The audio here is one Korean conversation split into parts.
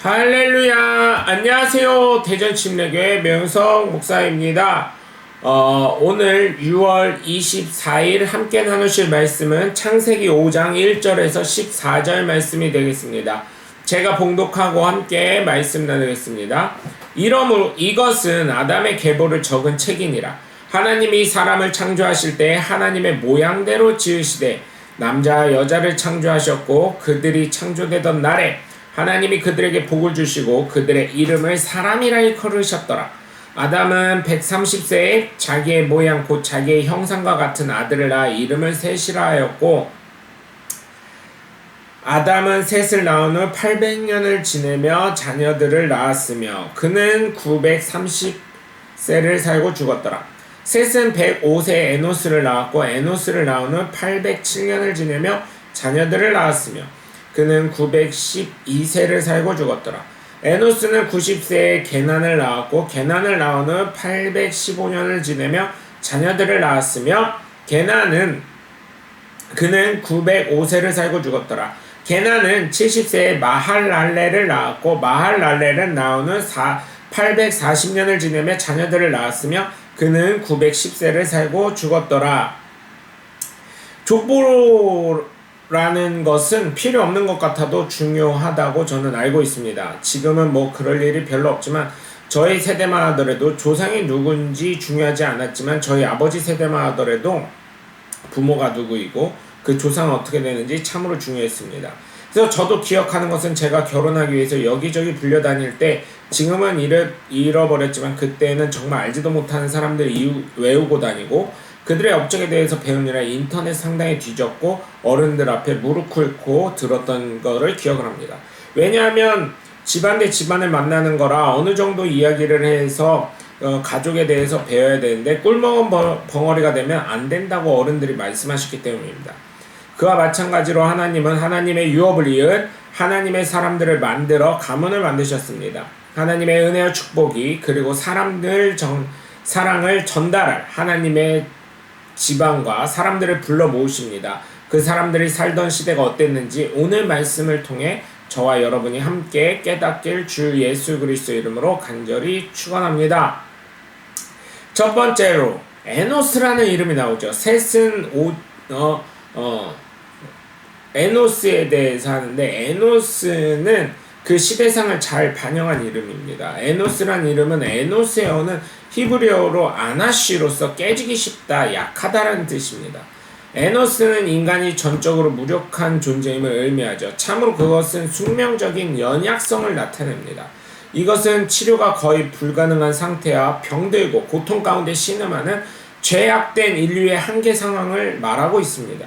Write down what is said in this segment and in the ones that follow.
할렐루야! 안녕하세요. 대전침례교회 명석 목사입니다. 오늘 6월 24일 함께 나누실 말씀은 창세기 5장 1절에서 14절 말씀이 되겠습니다. 제가 봉독하고 함께 말씀 나누겠습니다. 이러므로 이것은 아담의 계보를 적은 책이니라. 하나님이 사람을 창조하실 때 하나님의 모양대로 지으시되 남자와 여자를 창조하셨고 그들이 창조되던 날에 하나님이 그들에게 복을 주시고 그들의 이름을 사람이라 일컬으셨더라. 아담은 130세에 자기의 모양 곧 자기의 형상과 같은 아들을 낳아 이름을 셋이라 하였고 아담은 셋을 낳은 후 800년을 지내며 자녀들을 낳았으며 그는 930세를 살고 죽었더라. 셋은 105세에 에노스를 낳았고 에노스를 낳은 후 807년을 지내며 자녀들을 낳았으며 그는 912세를 살고 죽었더라. 에노스는 90세에 게난을 낳았고 게난을 낳은 후 815년을 지내며 자녀들을 낳았으며 그는 905세를 살고 죽었더라. 게난은 70세에 마할랄레를 낳았고 마할랄레는 낳은 후 840년을 지내며 자녀들을 낳았으며 그는 910세를 살고 죽었더라. 족보라는 것은 필요 없는 것 같아도 중요하다고 저는 알고 있습니다. 지금은 그럴 일이 별로 없지만 저희 세대만 하더라도 조상이 누군지 중요하지 않았지만 저희 아버지 세대만 하더라도 부모가 누구이고 그 조상은 어떻게 되는지 참으로 중요했습니다. 그래서 저도 기억하는 것은 제가 결혼하기 위해서 여기저기 불려다닐 때 지금은 잃어버렸지만 그때는 정말 알지도 못하는 사람들이 외우고 다니고 그들의 업적에 대해서 배우느라 인터넷 상당히 뒤졌고 어른들 앞에 무릎 꿇고 들었던 거를 기억을 합니다. 왜냐하면 집안 대 집안을 만나는 거라 어느 정도 이야기를 해서 가족에 대해서 배워야 되는데 꿀먹은 벙어리가 되면 안 된다고 어른들이 말씀하셨기 때문입니다. 그와 마찬가지로 하나님은 하나님의 유업을 이은 하나님의 사람들을 만들어 가문을 만드셨습니다. 하나님의 은혜와 축복이 그리고 사랑을 전달할 하나님의 지방과 사람들을 불러 모으십니다. 그 사람들이 살던 시대가 어땠는지 오늘 말씀을 통해 저와 여러분이 함께 깨닫길 주 예수 그리스도 이름으로 간절히 축원합니다. 첫 번째로 에노스라는 이름이 나오죠. 셋은 에노스에 대해서 하는데 에노스는 그 시대상을 잘 반영한 이름입니다. 에노스란 이름은 에노스에 오는 히브리어로 아나시로서 깨지기 쉽다, 약하다라는 뜻입니다. 에노스는 인간이 전적으로 무력한 존재임을 의미하죠. 참으로 그것은 숙명적인 연약성을 나타냅니다. 이것은 치료가 거의 불가능한 상태와 병들고 고통 가운데 신음하는 죄악된 인류의 한계 상황을 말하고 있습니다.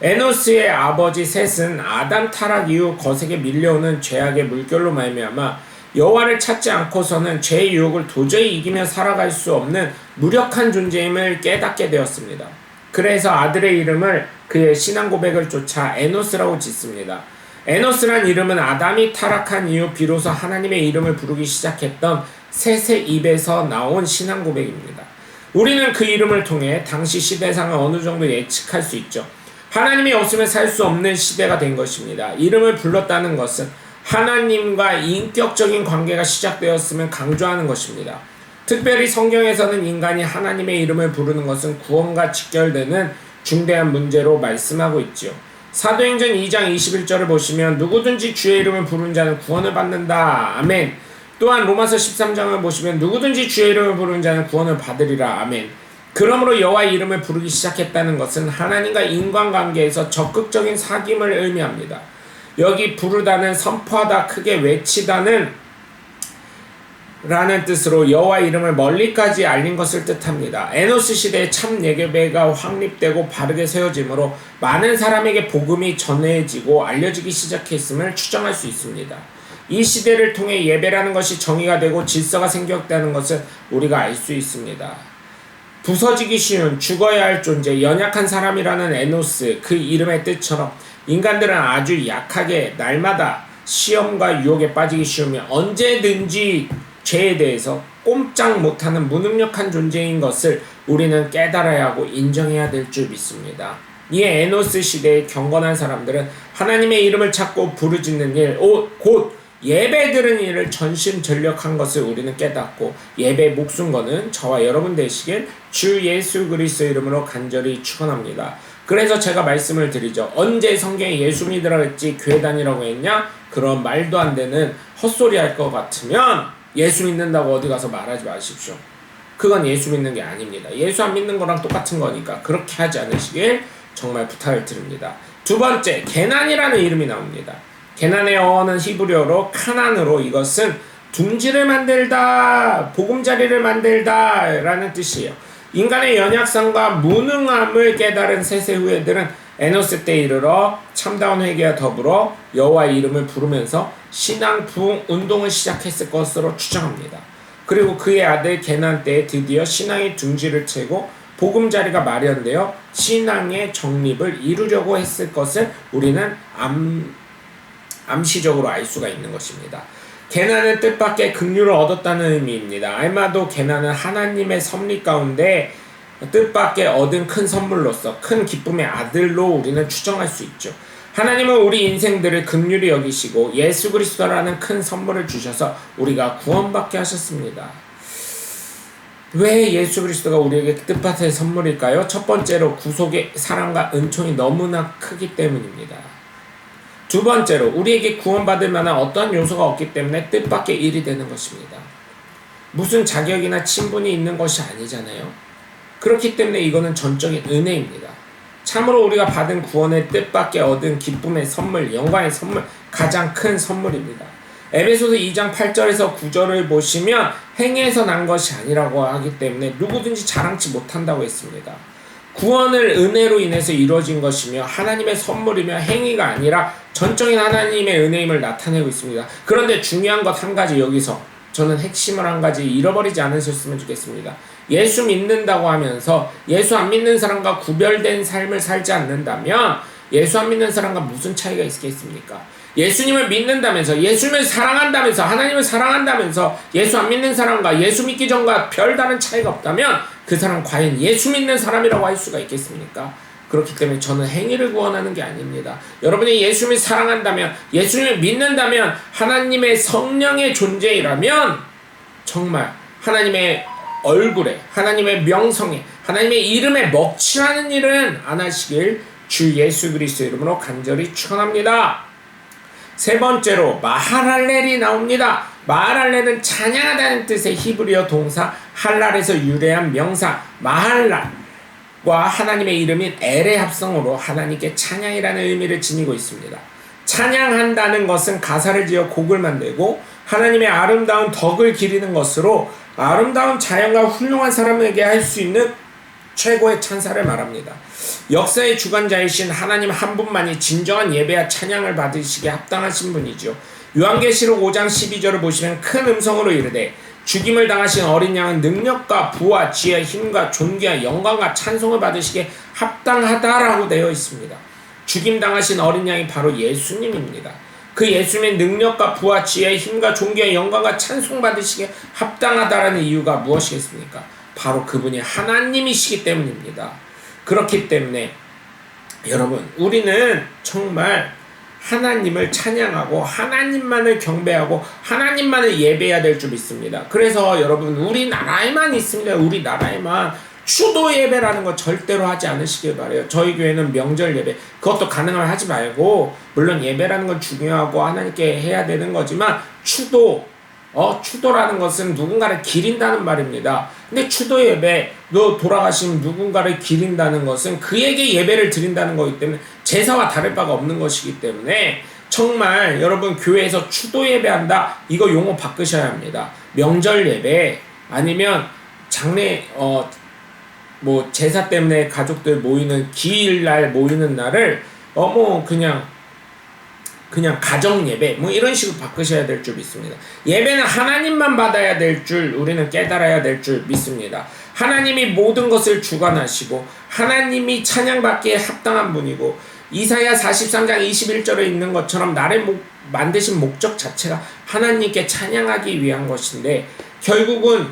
에노스의 아버지 셋은 아담 타락 이후 거세게 밀려오는 죄악의 물결로 말미암아 여호와를 찾지 않고서는 죄의 유혹을 도저히 이기며 살아갈 수 없는 무력한 존재임을 깨닫게 되었습니다. 그래서 아들의 이름을 그의 신앙 고백을 쫓아 에노스라고 짓습니다. 에노스란 이름은 아담이 타락한 이후 비로소 하나님의 이름을 부르기 시작했던 셋의 입에서 나온 신앙 고백입니다. 우리는 그 이름을 통해 당시 시대상을 어느 정도 예측할 수 있죠. 하나님이 없으면 살 수 없는 시대가 된 것입니다. 이름을 불렀다는 것은 하나님과 인격적인 관계가 시작되었으면 강조하는 것입니다. 특별히 성경에서는 인간이 하나님의 이름을 부르는 것은 구원과 직결되는 중대한 문제로 말씀하고 있지요. 사도행전 2장 21절을 보시면 누구든지 주의 이름을 부르는 자는 구원을 받는다. 아멘. 또한 로마서 13장을 보시면 누구든지 주의 이름을 부르는 자는 구원을 받으리라. 아멘. 그러므로 여호와의 이름을 부르기 시작했다는 것은 하나님과 인간관계에서 적극적인 사귐을 의미합니다. 여기 부르다는 선포하다, 크게 외치다는 라는 뜻으로 여호와의 이름을 멀리까지 알린 것을 뜻합니다. 에노스 시대에 참 예배가 확립되고 바르게 세워지므로 많은 사람에게 복음이 전해지고 알려지기 시작했음을 추정할 수 있습니다. 이 시대를 통해 예배라는 것이 정의가 되고 질서가 생겼다는 것을 우리가 알 수 있습니다. 부서지기 쉬운 죽어야 할 존재 연약한 사람이라는 에노스 그 이름의 뜻처럼 인간들은 아주 약하게 날마다 시험과 유혹에 빠지기 쉬우며 언제든지 죄에 대해서 꼼짝 못하는 무능력한 존재인 것을 우리는 깨달아야 하고 인정해야 될 줄 믿습니다. 이에 에노스 시대의 경건한 사람들은 하나님의 이름을 찾고 부르짖는 일, 곧 예배 드리는 일을 전심전력한 것을 우리는 깨닫고 예배 목숨 거는 저와 여러분 되시길 주 예수 그리스도 이름으로 간절히 축원합니다. 그래서 제가 말씀을 드리죠. 언제 성경에 예수 믿으라고 했지 교회 다니라고 했냐? 그런 말도 안 되는 헛소리 할 것 같으면 예수 믿는다고 어디 가서 말하지 마십시오. 그건 예수 믿는 게 아닙니다. 예수 안 믿는 거랑 똑같은 거니까 그렇게 하지 않으시길 정말 부탁을 드립니다. 두 번째, 게난이라는 이름이 나옵니다. 게난의 어원은 히브리어로 카난으로 이것은 둥지를 만들다, 보금자리를 만들다 라는 뜻이에요. 인간의 연약성과 무능함을 깨달은 세세 후예들은 에노스 때 이르러 참다운 회개와 더불어 여호와의 이름을 부르면서 신앙 부흥 운동을 시작했을 것으로 추정합니다. 그리고 그의 아들 게난 때에 드디어 신앙의 둥지를 채고 보금자리가 마련되어 신앙의 정립을 이루려고 했을 것을 우리는 암시적으로 알 수가 있는 것입니다. 게난은 뜻밖의 긍휼을 얻었다는 의미입니다. 아마도 게난은 하나님의 섭리 가운데 뜻밖의 얻은 큰 선물로서 큰 기쁨의 아들로 우리는 추정할 수 있죠. 하나님은 우리 인생들을 긍휼히 여기시고 예수 그리스도라는 큰 선물을 주셔서 우리가 구원받게 하셨습니다. 왜 예수 그리스도가 우리에게 뜻밖의 선물일까요? 첫 번째로 구속의 사랑과 은총이 너무나 크기 때문입니다. 두 번째로 우리에게 구원받을 만한 어떠한 요소가 없기 때문에 뜻밖의 일이 되는 것입니다. 무슨 자격이나 친분이 있는 것이 아니잖아요. 그렇기 때문에 이거는 전적인 은혜입니다. 참으로 우리가 받은 구원의 뜻밖의 얻은 기쁨의 선물, 영광의 선물, 가장 큰 선물입니다. 에베소서 2장 8절에서 9절을 보시면 행위에서 난 것이 아니라고 하기 때문에 누구든지 자랑치 못한다고 했습니다. 구원을 은혜로 인해서 이루어진 것이며 하나님의 선물이며 행위가 아니라 전적인 하나님의 은혜임을 나타내고 있습니다. 그런데 중요한 것 한 가지 여기서 저는 핵심을 한 가지 잃어버리지 않으셨으면 좋겠습니다. 예수 믿는다고 하면서 예수 안 믿는 사람과 구별된 삶을 살지 않는다면 예수 안 믿는 사람과 무슨 차이가 있겠습니까? 예수님을 믿는다면서 예수님을 사랑한다면서 하나님을 사랑한다면서 예수 안 믿는 사람과 예수 믿기 전과 별다른 차이가 없다면 그 사람 과연 예수 믿는 사람이라고 할 수가 있겠습니까? 그렇기 때문에 저는 행위를 구원하는 게 아닙니다. 여러분이 예수님을 사랑한다면 예수님을 믿는다면 하나님의 성령의 존재이라면 정말 하나님의 얼굴에 하나님의 명성에 하나님의 이름에 먹칠하는 일은 안 하시길 주 예수 그리스도 이름으로 간절히 축원합니다. 세 번째로 마하랄렐이 나옵니다. 마하랄렐은 찬양하다는 뜻의 히브리어 동사 할랄에서 유래한 명사 마할랄과 하나님의 이름인 엘의 합성으로 하나님께 찬양이라는 의미를 지니고 있습니다. 찬양한다는 것은 가사를 지어 곡을 만들고 하나님의 아름다운 덕을 기리는 것으로 아름다운 자연과 훌륭한 사람에게 할 수 있는 최고의 찬사를 말합니다. 역사의 주관자이신 하나님 한 분만이 진정한 예배와 찬양을 받으시기에 합당하신 분이죠. 요한계시록 5장 12절을 보시면 큰 음성으로 이르되 죽임을 당하신 어린 양은 능력과 부와 지혜, 힘과 존귀와 영광과 찬송을 받으시기에 합당하다라고 되어 있습니다. 죽임 당하신 어린 양이 바로 예수님입니다. 그 예수님의 능력과 부와 지혜, 힘과 존귀와 영광과 찬송 받으시기에 합당하다라는 이유가 무엇이겠습니까? 바로 그분이 하나님이시기 때문입니다. 그렇기 때문에 여러분 우리는 정말 하나님을 찬양하고 하나님만을 경배하고 하나님만을 예배해야 될 줄 믿습니다. 그래서 여러분 우리나라에만 있습니다. 우리나라에만 추도 예배라는 거 절대로 하지 않으시길 바라요. 저희 교회는 명절 예배 그것도 가능하면 하지 말고 물론 예배라는 건 중요하고 하나님께 해야 되는 거지만 추도라는 것은 누군가를 기린다는 말입니다. 근데 추도 예배, 돌아가신 누군가를 기린다는 것은 그에게 예배를 드린다는 거기 때문에 제사와 다를 바가 없는 것이기 때문에 정말 여러분 교회에서 추도 예배한다 이거 용어 바꾸셔야 합니다. 명절 예배 아니면 장례 제사 때문에 가족들 모이는 기일날 모이는 날을 그냥 가정 예배 이런 식으로 바꾸셔야 될 줄 믿습니다. 예배는 하나님만 받아야 될 줄 우리는 깨달아야 될 줄 믿습니다. 하나님이 모든 것을 주관하시고 하나님이 찬양받기에 합당한 분이고 이사야 43장 21절에 있는 것처럼 나를 만드신 목적 자체가 하나님께 찬양하기 위한 것인데 결국은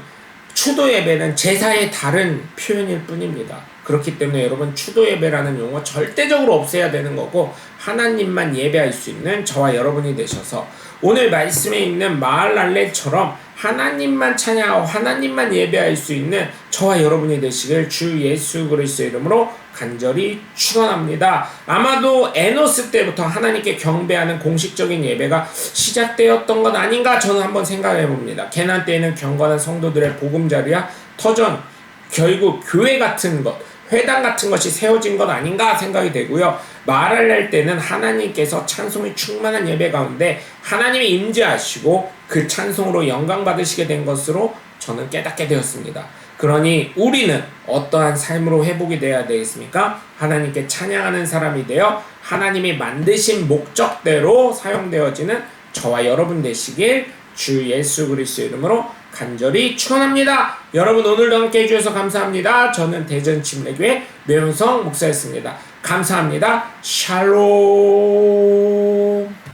추도 예배는 제사의 다른 표현일 뿐입니다. 그렇기 때문에 여러분 추도 예배라는 용어 절대적으로 없애야 되는 거고 하나님만 예배할 수 있는 저와 여러분이 되셔서 오늘 말씀에 있는 마할랄렐처럼 하나님만 찬양하고 하나님만 예배할 수 있는 저와 여러분이 되시길 주 예수 그리스도의 이름으로 간절히 축원합니다. 아마도 에노스 때부터 하나님께 경배하는 공식적인 예배가 시작되었던 것 아닌가 저는 한번 생각해 봅니다. 개난 때에는 경건한 성도들의 보금자리야 터전 결국 교회 같은 것 회당 같은 것이 세워진 것 아닌가 생각이 되고요. 말할 때는 하나님께서 찬송이 충만한 예배 가운데 하나님이 임재하시고 그 찬송으로 영광 받으시게 된 것으로 저는 깨닫게 되었습니다. 그러니 우리는 어떠한 삶으로 회복이 되어야 되겠습니까? 하나님께 찬양하는 사람이 되어 하나님이 만드신 목적대로 사용되어지는 저와 여러분 되시길 주 예수 그리스도의 이름으로 간절히 축원합니다. 여러분 오늘도 함께 해주셔서 감사합니다. 저는 대전 침례교회 매운성 목사였습니다. 감사합니다. 샬롬.